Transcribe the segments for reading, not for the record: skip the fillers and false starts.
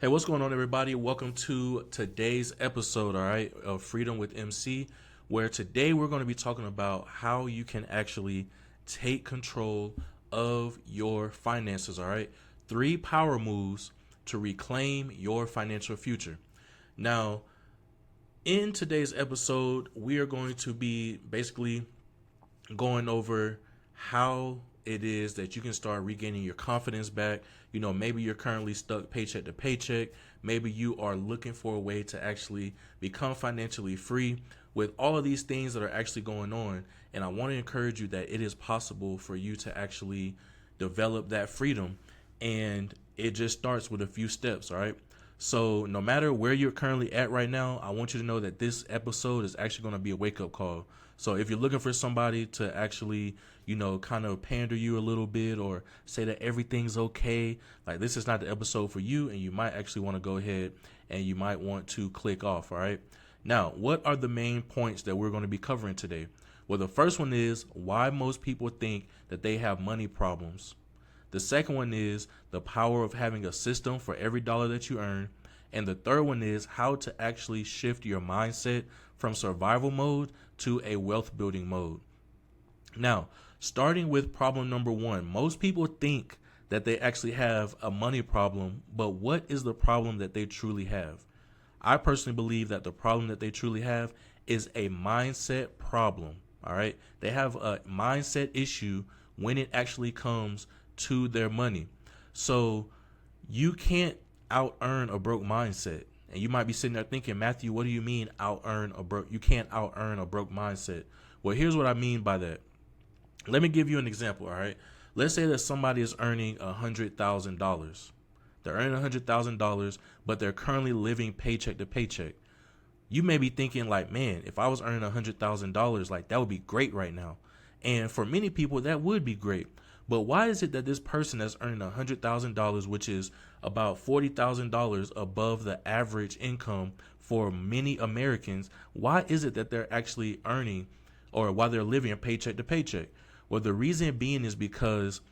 Hey, what's going on, everybody? Welcome to today's episode, all right, of Freedom with MC, where today we're going to be talking about how you can actually take control of your finances, all right? 3 power moves to reclaim your financial future. Now, in today's episode, we are going to be basically going over how it is that you can start regaining your confidence back. You know, maybe you're currently stuck paycheck to paycheck. Maybe you are looking for a way to actually become financially free with all of these things that are actually going on. And I want to encourage you that it is possible for you to actually develop that freedom. And it just starts with a few steps, all right? So no matter where you're currently at right now, I want you to know that this episode is actually going to be a wake-up call. So if you're looking for somebody to actually, kind of pander you a little bit or say that everything's okay, like this is not the episode for you, and you might actually want to go ahead and you might want to click off, all right? Now, what are the main points that we're going to be covering today? Well, the first one is why most people think that they have money problems. The second one is the power of having a system for every dollar that you earn. And the third one is how to actually shift your mindset from survival mode to a wealth building mode. Now, starting with problem number 1, most people think that they actually have a money problem, but what is the problem that they truly have? I personally believe that the problem that they truly have is a mindset problem. All right. They have a mindset issue when it actually comes to their money. So you can't out earn a broke mindset. And you might be sitting there thinking, Matthew, what do you mean out earn a broke? You can't out earn a broke mindset. Well, here's what I mean by that. Let me give you an example. All right. Let's say that somebody is earning $100,000. They're earning $100,000, but they're currently living paycheck to paycheck. You may be thinking like, man, if I was earning $100,000, like that would be great right now. And for many people, that would be great. But why is it that this person that's earning $100,000, which is about $40,000 above the average income for many Americans, why is it that they're actually earning or why they're living paycheck to paycheck? Well, the reason being is because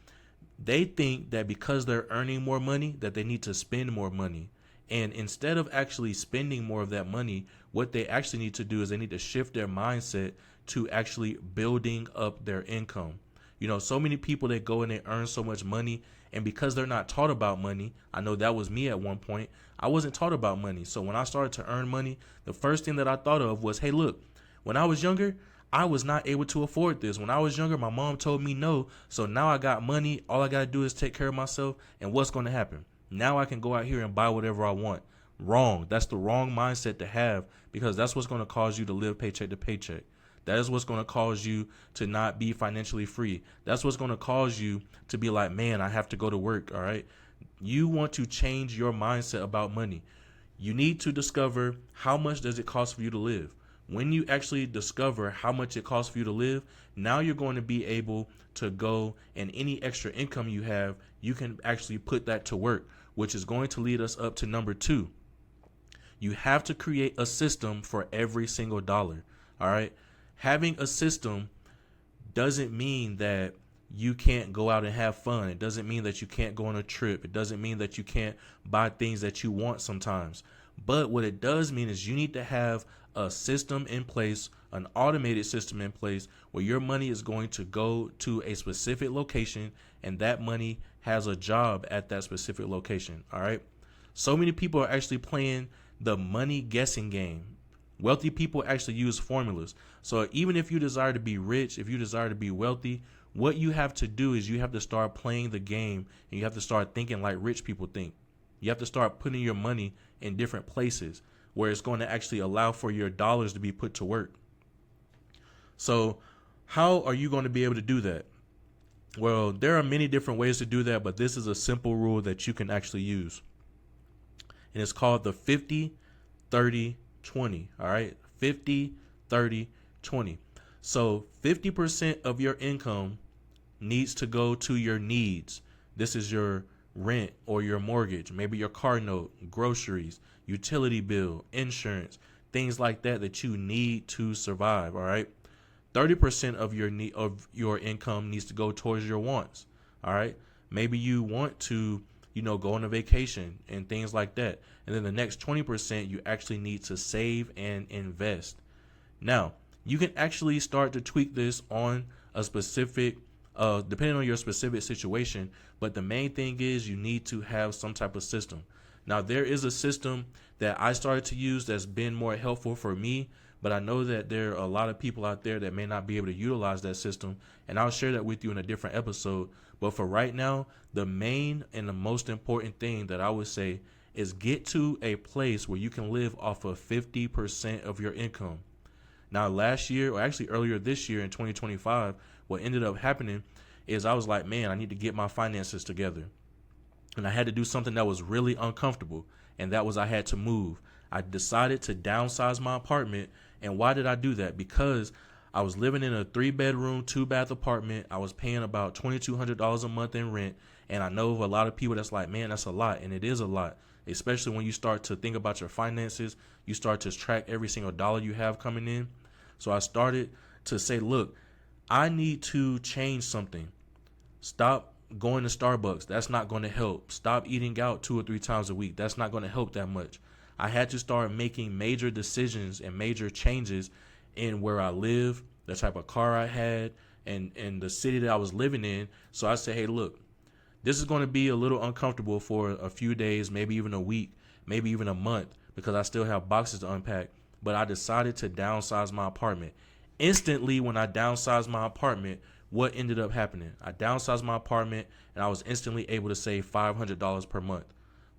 they think that because they're earning more money, that they need to spend more money. And instead of actually spending more of that money, what they actually need to do is they need to shift their mindset to actually building up their income. You know, so many people that go and they earn so much money, and because they're not taught about money, I know that was me at one point. I wasn't taught about money. So when I started to earn money, the first thing that I thought of was, hey, look, when I was younger, I was not able to afford this. When I was younger, my mom told me no. So now I got money. All I got to do is take care of myself. And what's going to happen? Now I can go out here and buy whatever I want. Wrong. That's the wrong mindset to have, because that's what's going to cause you to live paycheck to paycheck. That is what's going to cause you to not be financially free. That's what's going to cause you to be like, man, I have to go to work. All right. You want to change your mindset about money. You need to discover how much does it cost for you to live. When you actually discover how much it costs for you to live, now you're going to be able to go, and any extra income you have, you can actually put that to work, which is going to lead us up to number 2. You have to create a system for every single dollar. All right. Having a system doesn't mean that you can't go out and have fun. It doesn't mean that you can't go on a trip. It doesn't mean that you can't buy things that you want sometimes. But what it does mean is you need to have a system in place, an automated system in place where your money is going to go to a specific location, and that money has a job at that specific location. All right. So many people are actually playing the money guessing game. Wealthy people actually use formulas. So even if you desire to be rich, if you desire to be wealthy, what you have to do is you have to start playing the game, and you have to start thinking like rich people think. You have to start putting your money in different places where it's going to actually allow for your dollars to be put to work. So how are you going to be able to do that? Well, there are many different ways to do that, but this is a simple rule that you can actually use. And it's called the 50-30-20. All right. 50-30-20. So 50% of your income needs to go to your needs. This is your rent or your mortgage, maybe your car note, groceries, utility bill, insurance, things like that that you need to survive. All right. 30% of your income needs to go towards your wants. All right. Maybe you want to go on a vacation and things like that. And then the next 20% you actually need to save and invest. Now, you can actually start to tweak this on a specific, depending on your specific situation. But the main thing is you need to have some type of system. Now, there is a system that I started to use that's been more helpful for me, but I know that there are a lot of people out there that may not be able to utilize that system, and I'll share that with you in a different episode. But for right now, the main and the most important thing that I would say is get to a place where you can live off of 50% of your income. Now, last year, or actually earlier this year in 2025, what ended up happening is I was like, man, I need to get my finances together. And I had to do something that was really uncomfortable, and that was I had to move. I decided to downsize my apartment. And why did I do that? Because I was living in a 3-bedroom, 2-bath apartment. I was paying about $2,200 a month in rent. And I know of a lot of people that's like, man, that's a lot. And it is a lot, especially when you start to think about your finances. You start to track every single dollar you have coming in. So I started to say, look, I need to change something. Stop going to Starbucks. That's not going to help. Stop eating out 2 or 3 times a week. That's not going to help that much. I had to start making major decisions and major changes in where I live, the type of car I had, and the city that I was living in. So I said, hey, look, this is going to be a little uncomfortable for a few days, maybe even a week, maybe even a month, because I still have boxes to unpack. But I decided to downsize my apartment. Instantly, when I downsized my apartment, what ended up happening? I downsized my apartment and I was instantly able to save $500 per month.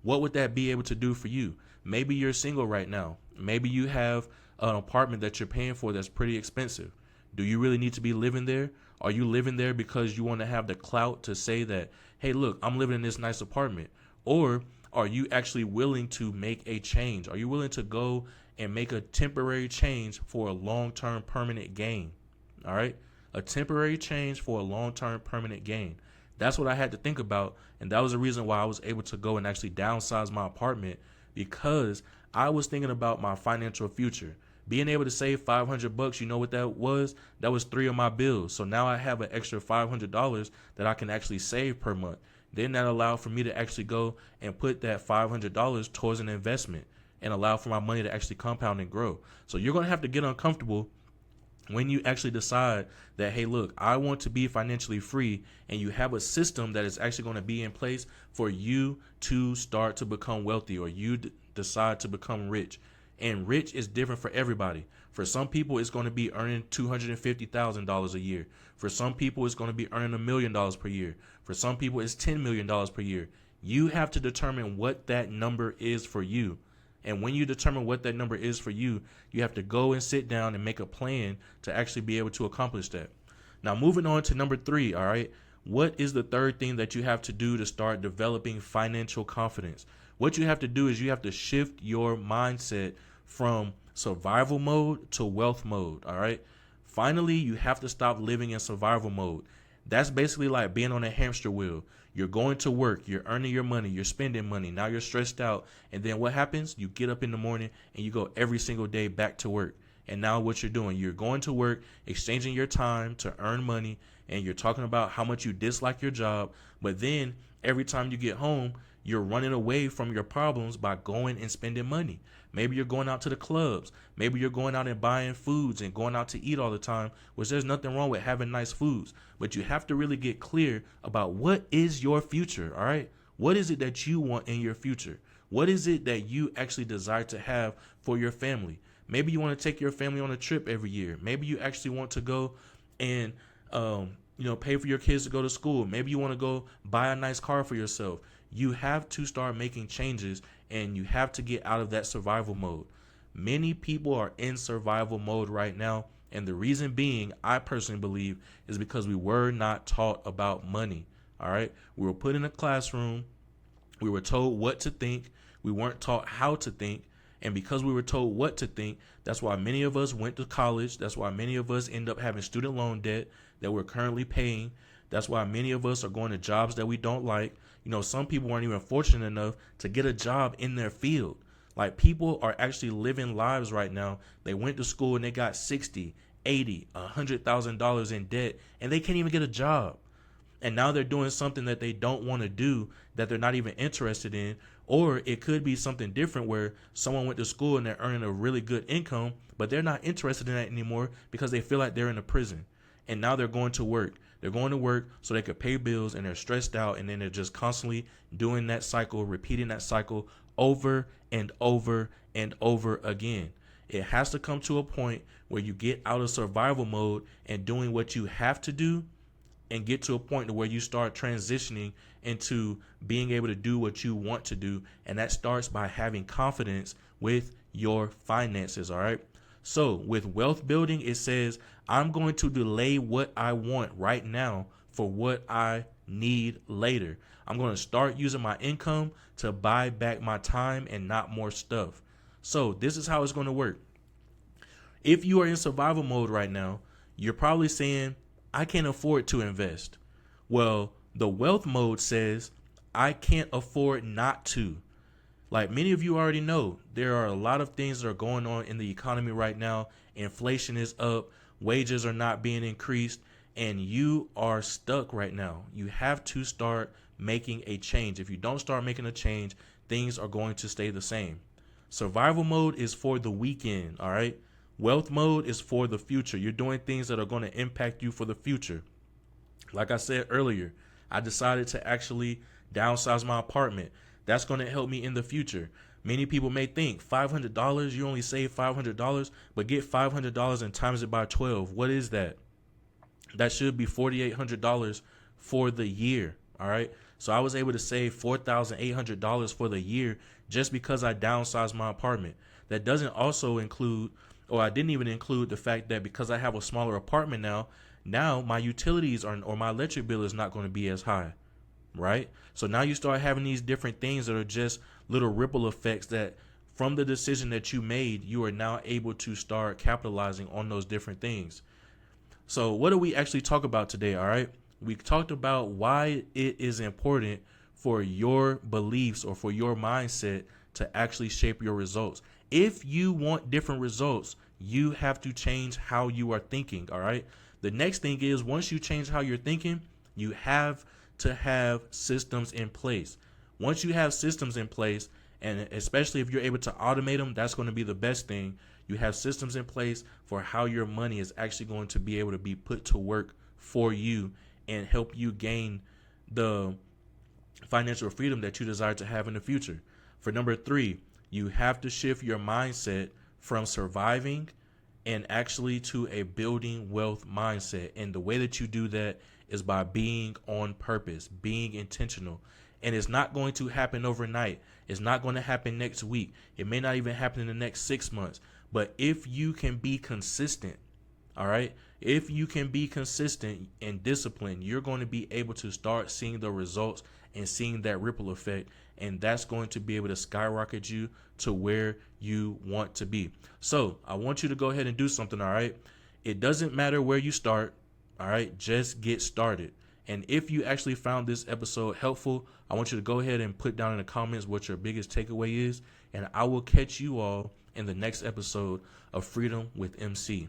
What would that be able to do for you? Maybe you're single right now. Maybe you have an apartment that you're paying for that's pretty expensive. Do you really need to be living there? Are you living there because you want to have the clout to say that, hey, look, I'm living in this nice apartment? Or are you actually willing to make a change? Are you willing to go and make a temporary change for a long-term permanent gain? All right? A temporary change for a long-term permanent gain. That's what I had to think about. And that was the reason why I was able to go and actually downsize my apartment, because I was thinking about my financial future. Being able to save $500, you know what that was? That was 3 of my bills. So now I have an extra $500 that I can actually save per month. Then that allowed for me to actually go and put that $500 towards an investment and allow for my money to actually compound and grow. So you're going to have to get uncomfortable when you actually decide that, hey, look, I want to be financially free, and you have a system that is actually going to be in place for you to start to become wealthy, or you decide to become rich. And rich is different for everybody. For some people, it's going to be earning $250,000 a year. For some people, it's going to be earning $1 million per year. For some people, it's $10 million per year. You have to determine what that number is for you. And when you determine what that number is for you, you have to go and sit down and make a plan to actually be able to accomplish that. Now, moving on to number 3, all right? What is the third thing that you have to do to start developing financial confidence? What you have to do is you have to shift your mindset from survival mode to wealth mode, all right? Finally, you have to stop living in survival mode. That's basically like being on a hamster wheel. You're going to work, you're earning your money, you're spending money. Now you're stressed out. And then what happens? You get up in the morning and you go every single day back to work. And now what you're doing, you're going to work, exchanging your time to earn money, and you're talking about how much you dislike your job. But then every time you get home, you're running away from your problems by going and spending money. Maybe you're going out to the clubs. Maybe you're going out and buying foods and going out to eat all the time, which there's nothing wrong with having nice foods. But you have to really get clear about what is your future, all right? What is it that you want in your future? What is it that you actually desire to have for your family? Maybe you want to take your family on a trip every year. Maybe you actually want to go and pay for your kids to go to school. Maybe you want to go buy a nice car for yourself. You have to start making changes, and you have to get out of that survival mode. Many people are in survival mode right now, and the reason being, I personally believe, is because we were not taught about money. All right, we were put in a classroom. We were told what to think. We weren't taught how to think. And because we were told what to think, that's why many of us went to college. That's why many of us end up having student loan debt that we're currently paying. That's why many of us are going to jobs that we don't like. Some people weren't even fortunate enough to get a job in their field. Like, people are actually living lives right now. They went to school and they got $60,000, $80,000, $100,000 in debt, and they can't even get a job. And now they're doing something that they don't want to do, that they're not even interested in. Or it could be something different where someone went to school and they're earning a really good income, but they're not interested in that anymore because they feel like they're in a prison. And now they're going to work. They're going to work so they could pay bills, and they're stressed out, and then they're just constantly doing that cycle, repeating that cycle over and over and over again. It has to come to a point where you get out of survival mode and doing what you have to do, and get to a point where you start transitioning into being able to do what you want to do. And that starts by having confidence with your finances. All right. So with wealth building, it says, I'm going to delay what I want right now for what I need later. I'm going to start using my income to buy back my time and not more stuff. So this is how it's going to work. If you are in survival mode right now, you're probably saying, I can't afford to invest. Well, the wealth mode says, I can't afford not to. Like many of you already know, there are a lot of things that are going on in the economy right now. Inflation is up, wages are not being increased, and you are stuck right now. You have to start making a change. If you don't start making a change, things are going to stay the same. Survival mode is for the weekend, all right? Wealth mode is for the future. You're doing things that are going to impact you for the future. Like I said earlier, I decided to actually downsize my apartment. That's going to help me in the future. Many people may think $500, you only save $500, but get $500 and times it by 12. What is that? That should be $4,800 for the year. All right. So I was able to save $4,800 for the year just because I downsized my apartment. That doesn't also include, or I didn't even include, the fact that because I have a smaller apartment now my utilities or my electric bill is not going to be as high, right? So now you start having these different things that are just little ripple effects that from the decision that you made, you are now able to start capitalizing on those different things. So what do we actually talk about today, all right? We talked about why it is important for your beliefs or for your mindset to actually shape your results. If you want different results, you have to change how you are thinking, all right? The next thing is, once you change how you're thinking, you have to have systems in place. Once you have systems in place, and especially if you're able to automate them, that's going to be the best thing. You have systems in place for how your money is actually going to be able to be put to work for you and help you gain the financial freedom that you desire to have in the future. For number 3, you have to shift your mindset from surviving and actually to a building wealth mindset. And the way that you do that is by being on purpose, being intentional. And it's not going to happen overnight. It's not going to happen next week. It may not even happen in the next 6 months. But if you can be consistent, all right, if you can be consistent and disciplined, you're going to be able to start seeing the results and seeing that ripple effect. And that's going to be able to skyrocket you to where you want to be. So I want you to go ahead and do something, all right? It doesn't matter where you start, all right? Just get started. And if you actually found this episode helpful, I want you to go ahead and put down in the comments what your biggest takeaway is. And I will catch you all in the next episode of Freedom with MC.